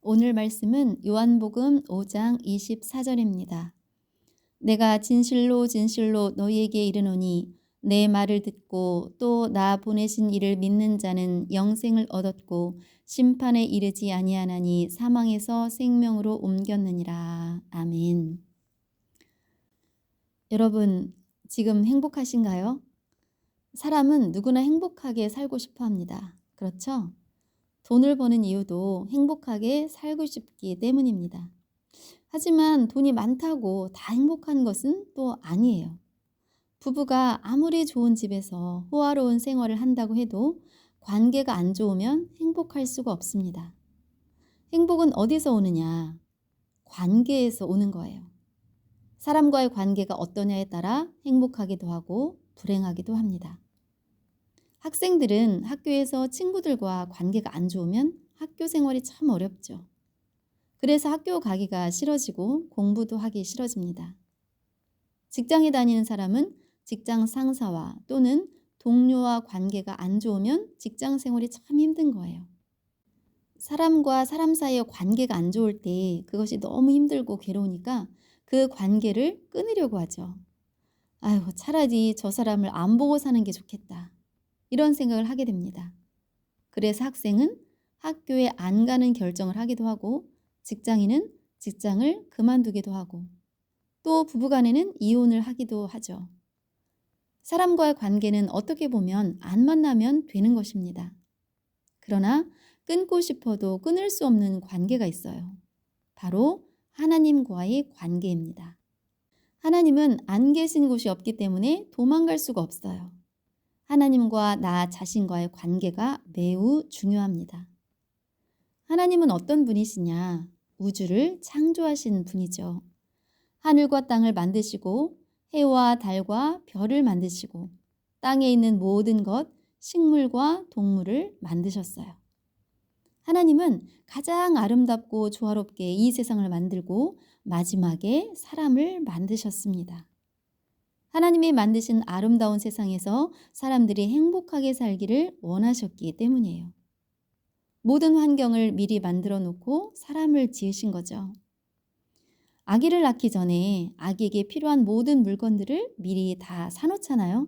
오늘 말씀은 요한복음 5장 24절입니다. 내가 진실로 진실로 너희에게 이르노니 내 말을 듣고 또 나 보내신 이를 믿는 자는 영생을 얻었고 심판에 이르지 아니하나니 사망에서 생명으로 옮겼느니라. 아멘. 여러분, 지금 행복하신가요? 사람은 누구나 행복하게 살고 싶어 합니다. 그렇죠? 돈을 버는 이유도 행복하게 살고 싶기 때문입니다. 하지만 돈이 많다고 다 행복한 것은 또 아니에요. 부부가 아무리 좋은 집에서 호화로운 생활을 한다고 해도 관계가 안 좋으면 행복할 수가 없습니다. 행복은 어디서 오느냐? 관계에서 오는 거예요. 사람과의 관계가 어떠냐에 따라 행복하기도 하고 불행하기도 합니다. 학생들은 학교에서 친구들과 관계가 안 좋으면 학교 생활이 참 어렵죠. 그래서 학교 가기가 싫어지고 공부도 하기 싫어집니다. 직장에 다니는 사람은 직장 상사와 또는 동료와 관계가 안 좋으면 직장 생활이 참 힘든 거예요. 사람과 사람 사이의 관계가 안 좋을 때 그것이 너무 힘들고 괴로우니까 그 관계를 끊으려고 하죠. 아유, 차라리 저 사람을 안 보고 사는 게 좋겠다. 이런 생각을 하게 됩니다. 그래서 학생은 학교에 안 가는 결정을 하기도 하고 직장인은 직장을 그만두기도 하고 또 부부간에는 이혼을 하기도 하죠. 사람과의 관계는 어떻게 보면 안 만나면 되는 것입니다. 그러나 끊고 싶어도 끊을 수 없는 관계가 있어요. 바로 하나님과의 관계입니다. 하나님은 안 계신 곳이 없기 때문에 도망갈 수가 없어요. 하나님과 나 자신과의 관계가 매우 중요합니다. 하나님은 어떤 분이시냐? 우주를 창조하신 분이죠. 하늘과 땅을 만드시고 해와 달과 별을 만드시고 땅에 있는 모든 것, 식물과 동물을 만드셨어요. 하나님은 가장 아름답고 조화롭게 이 세상을 만들고 마지막에 사람을 만드셨습니다. 하나님이 만드신 아름다운 세상에서 사람들이 행복하게 살기를 원하셨기 때문이에요. 모든 환경을 미리 만들어 놓고 사람을 지으신 거죠. 아기를 낳기 전에 아기에게 필요한 모든 물건들을 미리 다 사놓잖아요.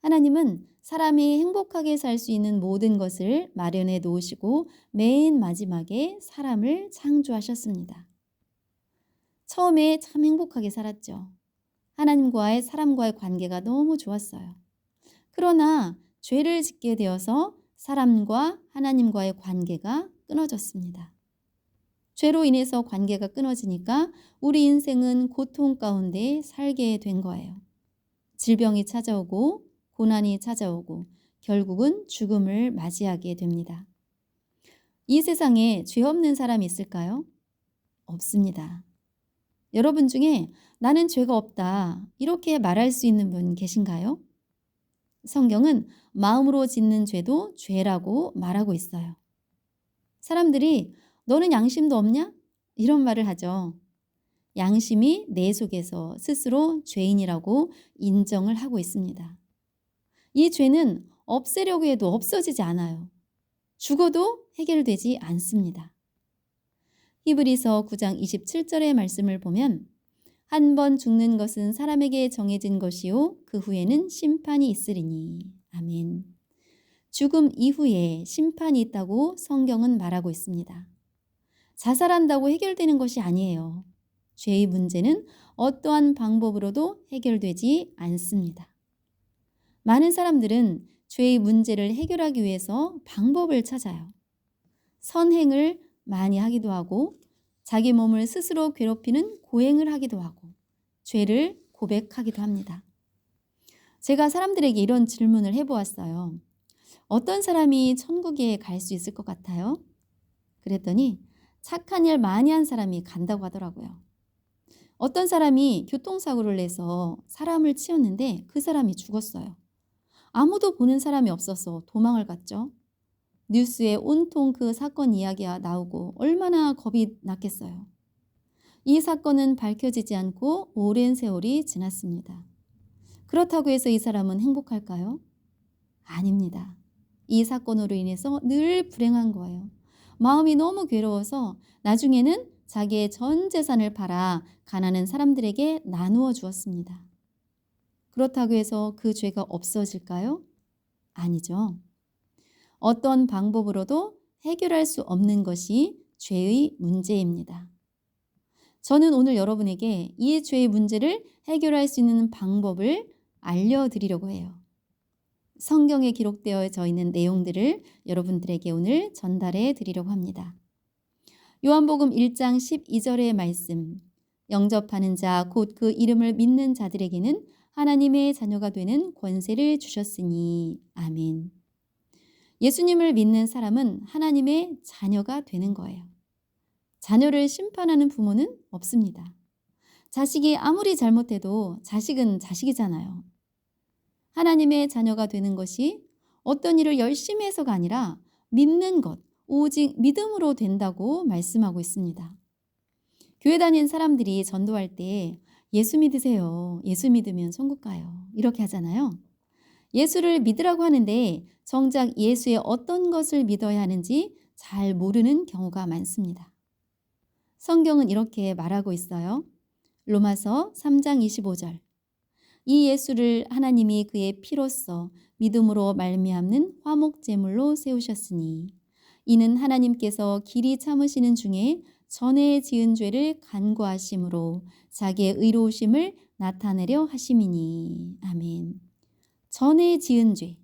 하나님은 사람이 행복하게 살 수 있는 모든 것을 마련해 놓으시고 맨 마지막에 사람을 창조하셨습니다. 처음에 참 행복하게 살았죠. 하나님과의 사람과의 관계가 너무 좋았어요. 그러나 죄를 짓게 되어서 사람과 하나님과의 관계가 끊어졌습니다. 죄로 인해서 관계가 끊어지니까 우리 인생은 고통 가운데 살게 된 거예요. 질병이 찾아오고 고난이 찾아오고 결국은 죽음을 맞이하게 됩니다. 이 세상에 죄 없는 사람이 있을까요? 없습니다. 여러분 중에 나는 죄가 없다 이렇게 말할 수 있는 분 계신가요? 성경은 마음으로 짓는 죄도 죄라고 말하고 있어요. 사람들이 너는 양심도 없냐? 이런 말을 하죠. 양심이 내 속에서 스스로 죄인이라고 인정을 하고 있습니다. 이 죄는 없애려고 해도 없어지지 않아요. 죽어도 해결되지 않습니다. 히브리서 9장 27절의 말씀을 보면 한 번 죽는 것은 사람에게 정해진 것이요 그 후에는 심판이 있으리니. 아멘. 죽음 이후에 심판이 있다고 성경은 말하고 있습니다. 자살한다고 해결되는 것이 아니에요. 죄의 문제는 어떠한 방법으로도 해결되지 않습니다. 많은 사람들은 죄의 문제를 해결하기 위해서 방법을 찾아요. 선행을 많이 하기도 하고 자기 몸을 스스로 괴롭히는 고행을 하기도 하고 죄를 고백하기도 합니다. 제가 사람들에게 이런 질문을 해보았어요. 어떤 사람이 천국에 갈 수 있을 것 같아요? 그랬더니 착한 일 많이 한 사람이 간다고 하더라고요. 어떤 사람이 교통사고를 내서 사람을 치었는데 그 사람이 죽었어요. 아무도 보는 사람이 없어서 도망을 갔죠. 뉴스에 온통 그 사건 이야기가 나오고 얼마나 겁이 났겠어요. 이 사건은 밝혀지지 않고 오랜 세월이 지났습니다. 그렇다고 해서 이 사람은 행복할까요? 아닙니다. 이 사건으로 인해서 늘 불행한 거예요. 마음이 너무 괴로워서 나중에는 자기의 전 재산을 팔아 가난한 사람들에게 나누어 주었습니다. 그렇다고 해서 그 죄가 없어질까요? 아니죠. 어떤 방법으로도 해결할 수 없는 것이 죄의 문제입니다. 저는 오늘 여러분에게 이 죄의 문제를 해결할 수 있는 방법을 알려드리려고 해요. 성경에 기록되어져 있는 내용들을 여러분들에게 오늘 전달해 드리려고 합니다. 요한복음 1장 12절의 말씀, 영접하는 자 곧 그 이름을 믿는 자들에게는 하나님의 자녀가 되는 권세를 주셨으니 아멘. 예수님을 믿는 사람은 하나님의 자녀가 되는 거예요. 자녀를 심판하는 부모는 없습니다. 자식이 아무리 잘못해도 자식은 자식이잖아요. 하나님의 자녀가 되는 것이 어떤 일을 열심히 해서가 아니라 믿는 것, 오직 믿음으로 된다고 말씀하고 있습니다. 교회 다니는 사람들이 전도할 때 예수 믿으세요. 예수 믿으면 천국 가요. 이렇게 하잖아요. 예수를 믿으라고 하는데 정작 예수의 어떤 것을 믿어야 하는지 잘 모르는 경우가 많습니다. 성경은 이렇게 말하고 있어요. 로마서 3장 25절. 이 예수를 하나님이 그의 피로써 믿음으로 말미암는 화목제물로 세우셨으니 이는 하나님께서 길이 참으시는 중에 전에 지은 죄를 간구하심으로 자기의 의로우심을 나타내려 하심이니. 아멘. 전에 지은 죄.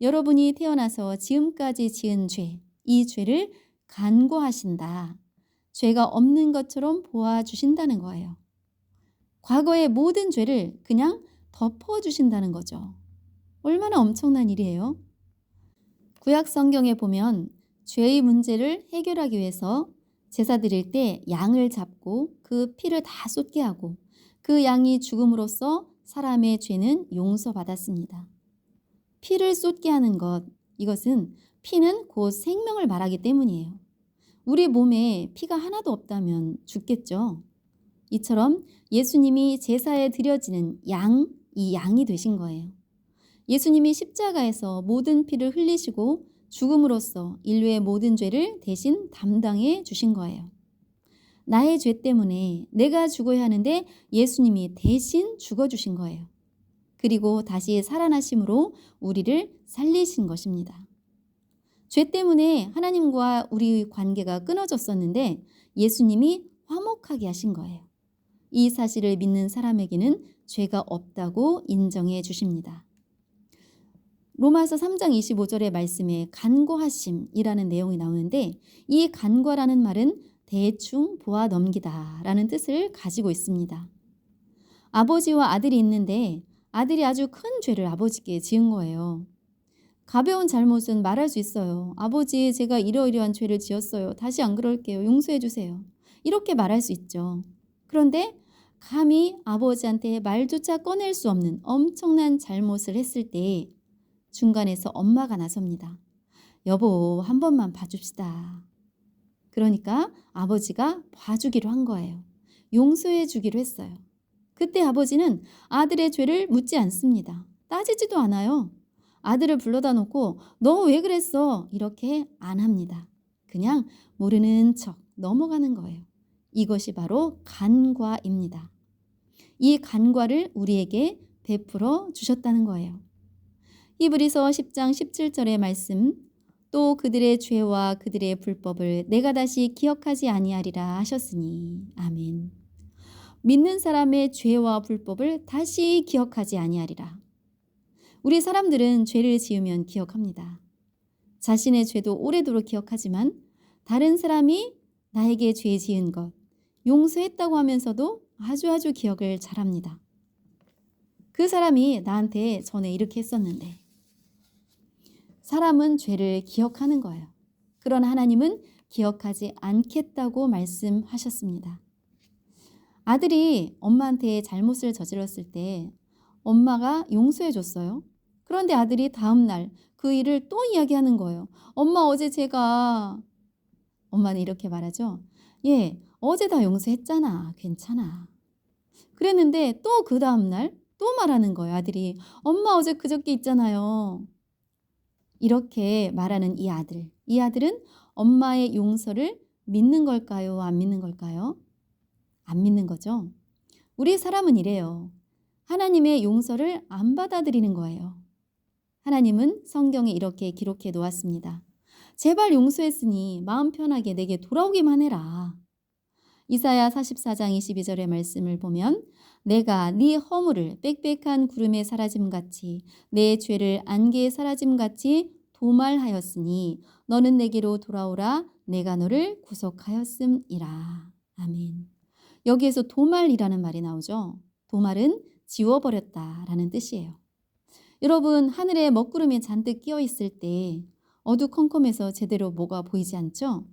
여러분이 태어나서 지금까지 지은 죄, 이 죄를 간구하신다. 죄가 없는 것처럼 보아주신다는 거예요. 과거의 모든 죄를 그냥 덮어주신다는 거죠. 얼마나 엄청난 일이에요. 구약 성경에 보면 죄의 문제를 해결하기 위해서 제사 드릴 때 양을 잡고 그 피를 다 쏟게 하고 그 양이 죽음으로써 사람의 죄는 용서받았습니다. 피를 쏟게 하는 것, 이것은 피는 곧 생명을 말하기 때문이에요. 우리 몸에 피가 하나도 없다면 죽겠죠. 이처럼 예수님이 제사에 드려지는 양, 이 양이 되신 거예요. 예수님이 십자가에서 모든 피를 흘리시고 죽음으로써 인류의 모든 죄를 대신 담당해 주신 거예요. 나의 죄 때문에 내가 죽어야 하는데 예수님이 대신 죽어주신 거예요. 그리고 다시 살아나심으로 우리를 살리신 것입니다. 죄 때문에 하나님과 우리 관계가 끊어졌었는데 예수님이 화목하게 하신 거예요. 이 사실을 믿는 사람에게는 죄가 없다고 인정해 주십니다. 로마서 3장 25절의 말씀에 간구하심이라는 내용이 나오는데 이 간과라는 말은 대충 보아 넘기다 라는 뜻을 가지고 있습니다. 아버지와 아들이 있는데 아들이 아주 큰 죄를 아버지께 지은 거예요. 가벼운 잘못은 말할 수 있어요. 아버지, 제가 이러이러한 죄를 지었어요. 다시 안 그럴게요. 용서해 주세요. 이렇게 말할 수 있죠. 그런데 감히 아버지한테 말조차 꺼낼 수 없는 엄청난 잘못을 했을 때 중간에서 엄마가 나섭니다. 여보, 한 번만 봐줍시다. 그러니까 아버지가 봐주기로 한 거예요. 용서해 주기로 했어요. 그때 아버지는 아들의 죄를 묻지 않습니다. 따지지도 않아요. 아들을 불러다 놓고 너 왜 그랬어? 이렇게 안 합니다. 그냥 모르는 척 넘어가는 거예요. 이것이 바로 간과입니다. 이 간과를 우리에게 베풀어 주셨다는 거예요. 히브리서 10장 17절의 말씀, 또 그들의 죄와 그들의 불법을 내가 다시 기억하지 아니하리라 하셨으니. 아멘. 믿는 사람의 죄와 불법을 다시 기억하지 아니하리라. 우리 사람들은 죄를 지으면 기억합니다. 자신의 죄도 오래도록 기억하지만 다른 사람이 나에게 죄 지은 것, 용서했다고 하면서도 아주 기억을 잘합니다. 그 사람이 나한테 전에 이렇게 했었는데. 사람은 죄를 기억하는 거예요. 그러나 하나님은 기억하지 않겠다고 말씀하셨습니다. 아들이 엄마한테 잘못을 저질렀을 때 엄마가 용서해 줬어요. 그런데 아들이 다음 날 그 일을 또 이야기하는 거예요. 엄마, 어제 제가... 엄마는 이렇게 말하죠. 예, 어제 다 용서했잖아. 괜찮아. 그랬는데 또 그 다음 날 또 말하는 거예요. 아들이 엄마, 어제 그저께 있잖아요. 이렇게 말하는 이 아들. 이 아들은 엄마의 용서를 믿는 걸까요? 안 믿는 걸까요? 안 믿는 거죠. 우리 사람은 이래요. 하나님의 용서를 안 받아들이는 거예요. 하나님은 성경에 이렇게 기록해 놓았습니다. 제발 용서했으니 마음 편하게 내게 돌아오기만 해라. 이사야 44장 22절의 말씀을 보면 내가 네 허물을 빽빽한 구름에 사라짐같이 내 죄를 안개에 사라짐같이 도말하였으니 너는 내게로 돌아오라 내가 너를 구속하였음이라. 아멘. 여기에서 도말이라는 말이 나오죠. 도말은 지워버렸다라는 뜻이에요. 여러분, 하늘에 먹구름이 잔뜩 끼어 있을 때 어두컴컴해서 제대로 뭐가 보이지 않죠?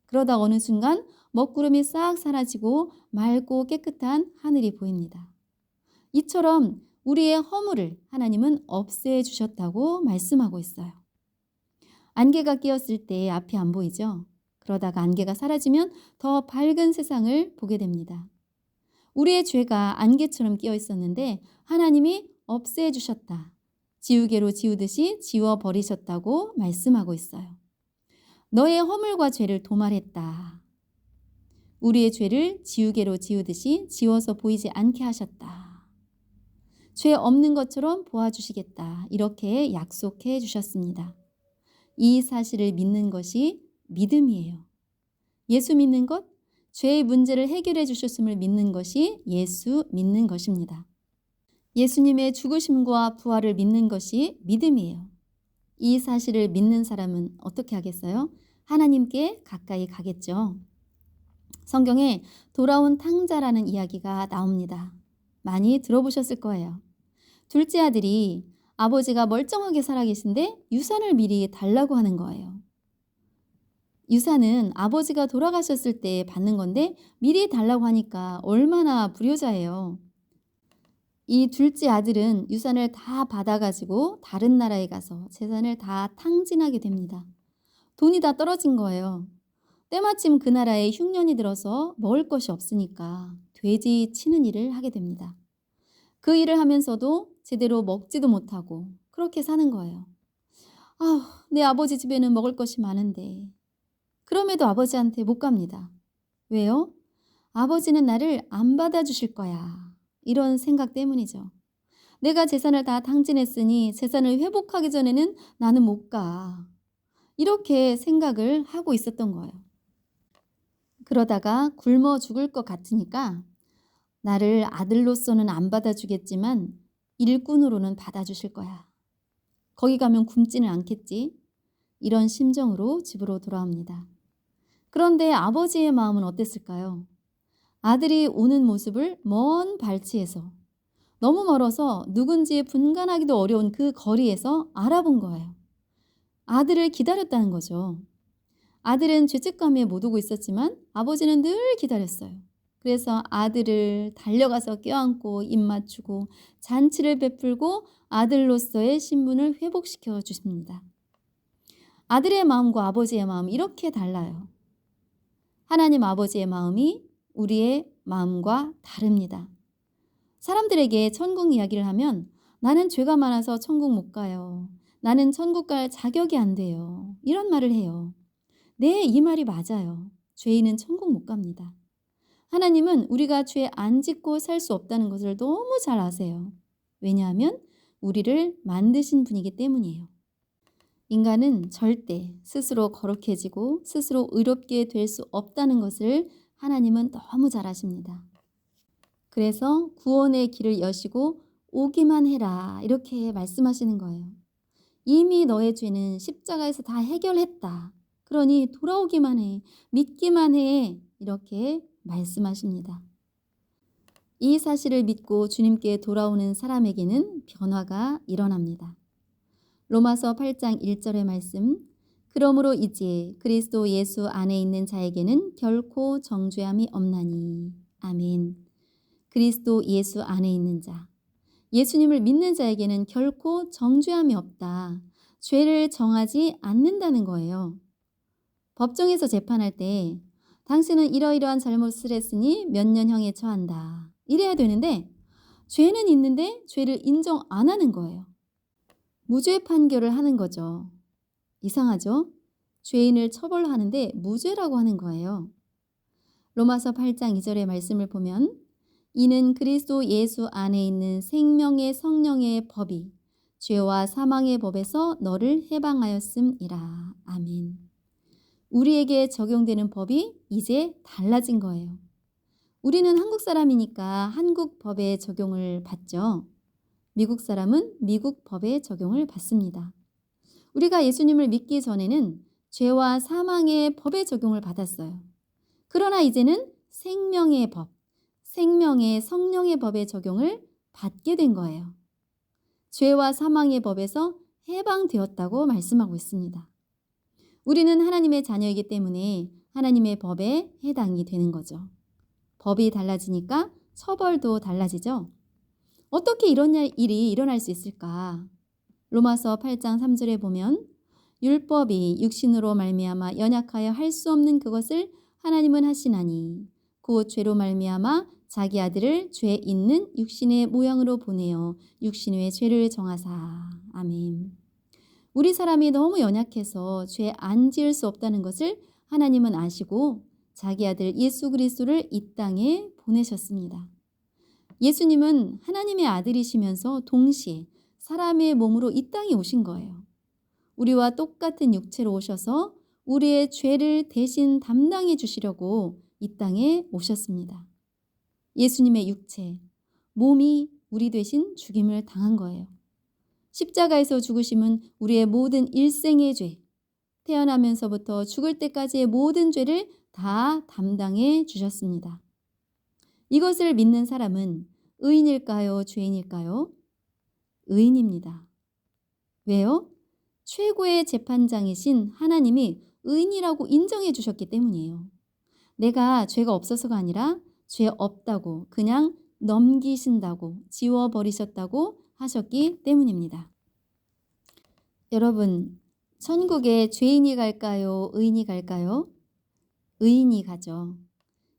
그러다 어느 순간 먹구름이 싹 사라지고 맑고 깨끗한 하늘이 보입니다. 이처럼 우리의 허물을 하나님은 없애주셨다고 말씀하고 있어요. 안개가 끼었을 때 앞이 안 보이죠? 그러다가 안개가 사라지면 더 밝은 세상을 보게 됩니다. 우리의 죄가 안개처럼 끼어 있었는데 하나님이 없애주셨다. 지우개로 지우듯이 지워버리셨다고 말씀하고 있어요. 너의 허물과 죄를 도말했다. 우리의 죄를 지우개로 지우듯이 지워서 보이지 않게 하셨다. 죄 없는 것처럼 보아주시겠다. 이렇게 약속해 주셨습니다. 이 사실을 믿는 것이 믿음이에요. 예수 믿는 것, 죄의 문제를 해결해 주셨음을 믿는 것이 예수 믿는 것입니다. 예수님의 죽으심과 부활을 믿는 것이 믿음이에요. 이 사실을 믿는 사람은 어떻게 하겠어요? 하나님께 가까이 가겠죠. 성경에 돌아온 탕자라는 이야기가 나옵니다. 많이 들어보셨을 거예요. 둘째 아들이 아버지가 멀쩡하게 살아계신데 유산을 미리 달라고 하는 거예요. 유산은 아버지가 돌아가셨을 때 받는 건데 미리 달라고 하니까 얼마나 불효자예요. 이 둘째 아들은 유산을 다 받아가지고 다른 나라에 가서 재산을 다 탕진하게 됩니다. 돈이 다 떨어진 거예요. 때마침 그 나라에 흉년이 들어서 먹을 것이 없으니까 돼지 치는 일을 하게 됩니다. 그 일을 하면서도 제대로 먹지도 못하고 그렇게 사는 거예요. 내 아버지 집에는 먹을 것이 많은데 그럼에도 아버지한테 못 갑니다. 왜요? 아버지는 나를 안 받아주실 거야. 이런 생각 때문이죠. 내가 재산을 다 탕진했으니 재산을 회복하기 전에는 나는 못 가. 이렇게 생각을 하고 있었던 거예요. 그러다가 굶어 죽을 것 같으니까 나를 아들로서는 안 받아주겠지만 일꾼으로는 받아주실 거야. 거기 가면 굶지는 않겠지? 이런 심정으로 집으로 돌아옵니다. 그런데 아버지의 마음은 어땠을까요? 아들이 오는 모습을 먼 발치에서 너무 멀어서 누군지 분간하기도 어려운 그 거리에서 알아본 거예요. 아들을 기다렸다는 거죠. 아들은 죄책감에 못 오고 있었지만 아버지는 늘 기다렸어요. 그래서 아들을 달려가서 껴안고 입 맞추고 잔치를 베풀고 아들로서의 신분을 회복시켜 주십니다. 아들의 마음과 아버지의 마음 이렇게 달라요. 하나님 아버지의 마음이 우리의 마음과 다릅니다. 사람들에게 천국 이야기를 하면 나는 죄가 많아서 천국 못 가요. 나는 천국 갈 자격이 안 돼요. 이런 말을 해요. 네, 이 말이 맞아요. 죄인은 천국 못 갑니다. 하나님은 우리가 죄 안 짓고 살 수 없다는 것을 너무 잘 아세요. 왜냐하면 우리를 만드신 분이기 때문이에요. 인간은 절대 스스로 거룩해지고 스스로 의롭게 될 수 없다는 것을 하나님은 너무 잘 아십니다. 그래서 구원의 길을 여시고 오기만 해라 이렇게 말씀하시는 거예요. 이미 너의 죄는 십자가에서 다 해결했다. 그러니 돌아오기만 해, 믿기만 해 이렇게 말씀하십니다. 이 사실을 믿고 주님께 돌아오는 사람에게는 변화가 일어납니다. 로마서 8장 1절의 말씀, 그러므로 이제 그리스도 예수 안에 있는 자에게는 결코 정죄함이 없나니. 아멘. 그리스도 예수 안에 있는 자, 예수님을 믿는 자에게는 결코 정죄함이 없다. 죄를 정하지 않는다는 거예요. 법정에서 재판할 때 당신은 이러이러한 잘못을 했으니 몇 년형에 처한다. 이래야 되는데 죄는 있는데 죄를 인정 안 하는 거예요. 무죄 판결을 하는 거죠. 이상하죠? 죄인을 처벌하는데 무죄라고 하는 거예요. 로마서 8장 2절의 말씀을 보면 이는 그리스도 예수 안에 있는 생명의 성령의 법이 죄와 사망의 법에서 너를 해방하였음이라. 아멘. 우리에게 적용되는 법이 이제 달라진 거예요. 우리는 한국 사람이니까 한국 법의 적용을 받죠. 미국 사람은 미국 법의 적용을 받습니다. 우리가 예수님을 믿기 전에는 죄와 사망의 법의 적용을 받았어요. 그러나 이제는 생명의 법, 생명의 성령의 법의 적용을 받게 된 거예요. 죄와 사망의 법에서 해방되었다고 말씀하고 있습니다. 우리는 하나님의 자녀이기 때문에 하나님의 법에 해당이 되는 거죠. 법이 달라지니까 처벌도 달라지죠. 어떻게 이런 일이 일어날 수 있을까? 로마서 8장 3절에 보면 율법이 육신으로 말미암아 연약하여 할 수 없는 그것을 하나님은 하시나니 곧 죄로 말미암아 자기 아들을 죄 있는 육신의 모양으로 보내어 육신 외 죄를 정하사. 아멘. 우리 사람이 너무 연약해서 죄 안 지을 수 없다는 것을 하나님은 아시고 자기 아들 예수 그리스도를 이 땅에 보내셨습니다. 예수님은 하나님의 아들이시면서 동시에 사람의 몸으로 이 땅에 오신 거예요. 우리와 똑같은 육체로 오셔서 우리의 죄를 대신 담당해 주시려고 이 땅에 오셨습니다. 예수님의 육체, 몸이 우리 대신 죽임을 당한 거예요. 십자가에서 죽으심은 우리의 모든 일생의 죄, 태어나면서부터 죽을 때까지의 모든 죄를 다 담당해 주셨습니다. 이것을 믿는 사람은 의인일까요? 죄인일까요? 의인입니다. 왜요? 최고의 재판장이신 하나님이 의인이라고 인정해 주셨기 때문이에요. 내가 죄가 없어서가 아니라 죄 없다고 그냥 넘기신다고 지워버리셨다고 하셨기 때문입니다. 여러분, 천국에 죄인이 갈까요? 의인이 갈까요? 의인이 가죠.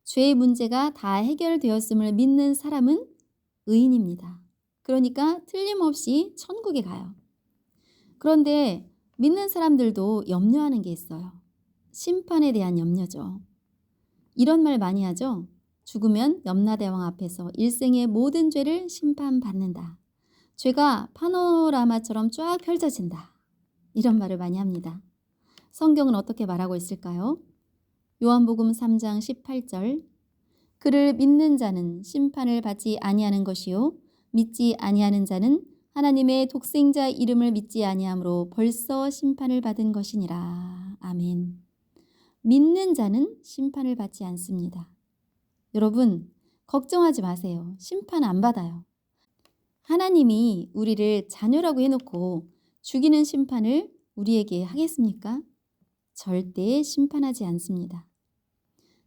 죄의 문제가 다 해결되었음을 믿는 사람은 의인입니다. 그러니까 틀림없이 천국에 가요. 그런데 믿는 사람들도 염려하는 게 있어요. 심판에 대한 염려죠. 이런 말 많이 하죠. 죽으면 염라대왕 앞에서 일생의 모든 죄를 심판받는다. 죄가 파노라마처럼 쫙 펼쳐진다. 이런 말을 많이 합니다. 성경은 어떻게 말하고 있을까요? 요한복음 3장 18절 그를 믿는 자는 심판을 받지 아니하는 것이요 믿지 아니하는 자는 하나님의 독생자 이름을 믿지 아니함으로 벌써 심판을 받은 것이니라. 아멘. 믿는 자는 심판을 받지 않습니다. 여러분, 걱정하지 마세요. 심판 안 받아요. 하나님이 우리를 자녀라고 해놓고 죽이는 심판을 우리에게 하겠습니까? 절대 심판하지 않습니다.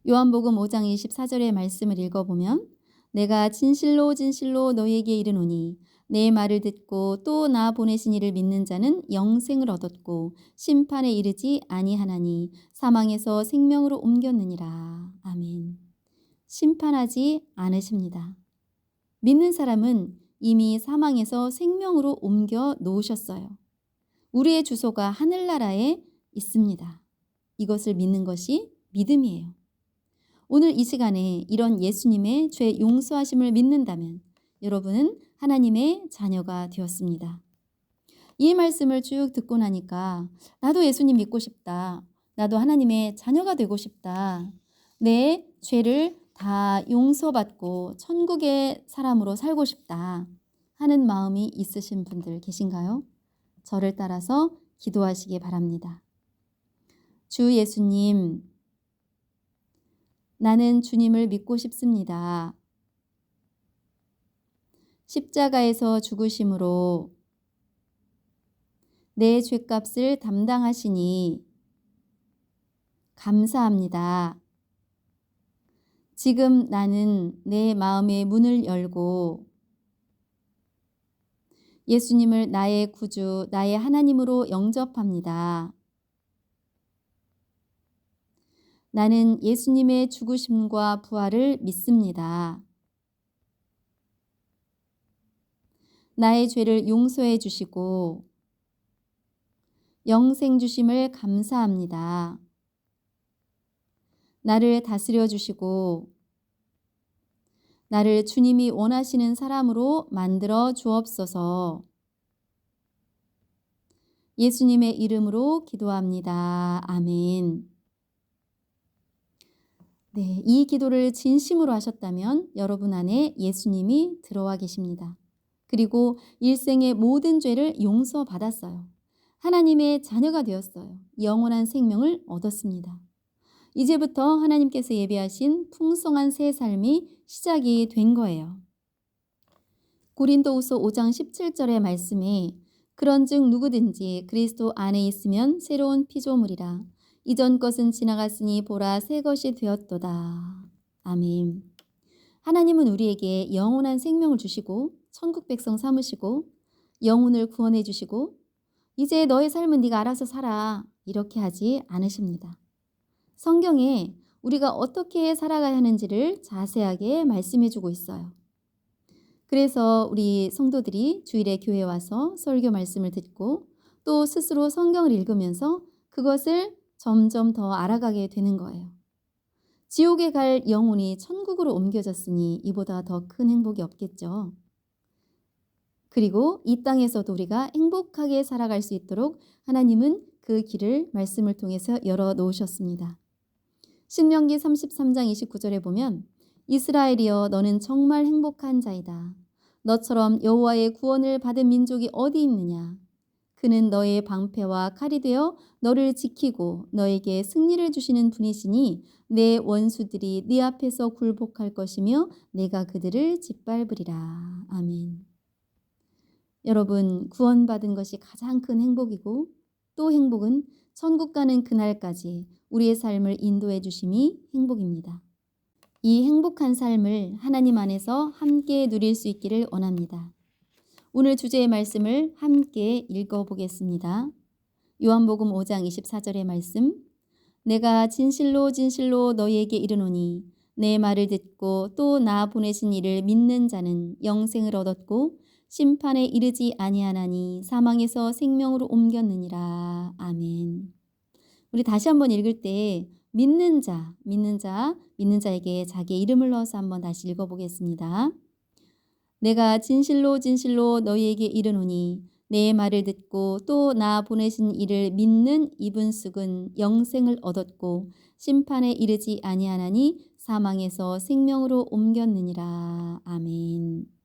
요한복음 5장 24절의 말씀을 읽어보면 내가 진실로 진실로 너희에게 이르노니 내 말을 듣고 또 나 보내신 이를 믿는 자는 영생을 얻었고 심판에 이르지 아니하나니 사망에서 생명으로 옮겼느니라. 아멘. 심판하지 않으십니다. 믿는 사람은 이미 사망에서 생명으로 옮겨 놓으셨어요. 우리의 주소가 하늘나라에 있습니다. 이것을 믿는 것이 믿음이에요. 오늘 이 시간에 이런 예수님의 죄 용서하심을 믿는다면 여러분은 하나님의 자녀가 되었습니다. 이 말씀을 쭉 듣고 나니까 나도 예수님 믿고 싶다. 나도 하나님의 자녀가 되고 싶다. 내 죄를 다 용서받고 천국의 사람으로 살고 싶다 하는 마음이 있으신 분들 계신가요? 저를 따라서 기도하시기 바랍니다. 주 예수님, 나는 주님을 믿고 싶습니다. 십자가에서 죽으심으로 내 죄값을 담당하시니 감사합니다. 지금 나는 내 마음의 문을 열고 예수님을 나의 구주, 나의 하나님으로 영접합니다. 나는 예수님의 죽으심과 부활을 믿습니다. 나의 죄를 용서해 주시고 영생 주심을 감사합니다. 나를 다스려 주시고 나를 주님이 원하시는 사람으로 만들어 주옵소서. 예수님의 이름으로 기도합니다. 아멘. 네, 이 기도를 진심으로 하셨다면 여러분 안에 예수님이 들어와 계십니다. 그리고 일생의 모든 죄를 용서받았어요. 하나님의 자녀가 되었어요. 영원한 생명을 얻었습니다. 이제부터 하나님께서 예비하신 풍성한 새 삶이 시작이 된 거예요. 고린도후서 5장 17절의 말씀에 그런즉 누구든지 그리스도 안에 있으면 새로운 피조물이라. 이전 것은 지나갔으니 보라 새 것이 되었도다. 아멘. 하나님은 우리에게 영원한 생명을 주시고 천국 백성 삼으시고 영혼을 구원해 주시고 이제 너의 삶은 네가 알아서 살아 이렇게 하지 않으십니다. 성경에 우리가 어떻게 살아가야 하는지를 자세하게 말씀해 주고 있어요. 그래서 우리 성도들이 주일에 교회에 와서 설교 말씀을 듣고 또 스스로 성경을 읽으면서 그것을 점점 더 알아가게 되는 거예요. 지옥에 갈 영혼이 천국으로 옮겨졌으니 이보다 더 큰 행복이 없겠죠. 그리고 이 땅에서도 우리가 행복하게 살아갈 수 있도록 하나님은 그 길을 말씀을 통해서 열어놓으셨습니다. 신명기 33장 29절에 보면 이스라엘이여 너는 정말 행복한 자이다. 너처럼 여호와의 구원을 받은 민족이 어디 있느냐. 그는 너의 방패와 칼이 되어 너를 지키고 너에게 승리를 주시는 분이시니 내 원수들이 네 앞에서 굴복할 것이며 내가 그들을 짓밟으리라. 아멘. 여러분, 구원받은 것이 가장 큰 행복이고 또 행복은 천국 가는 그날까지 우리의 삶을 인도해 주심이 행복입니다. 이 행복한 삶을 하나님 안에서 함께 누릴 수 있기를 원합니다. 오늘 주제의 말씀을 함께 읽어보겠습니다. 요한복음 5장 24절의 말씀. 내가 진실로 진실로 너희에게 이르노니 내 말을 듣고 또 나 보내신 이를 믿는 자는 영생을 얻었고 심판에 이르지 아니하나니 사망에서 생명으로 옮겼느니라. 아멘. 우리 다시 한번 읽을 때 믿는 자에게 자기의 이름을 넣어서 한번 다시 읽어보겠습니다. 내가 진실로 진실로 너희에게 이르노니 내 말을 듣고 또 나 보내신 이를 믿는 이분숙은 영생을 얻었고 심판에 이르지 아니하나니 사망에서 생명으로 옮겼느니라. 아멘.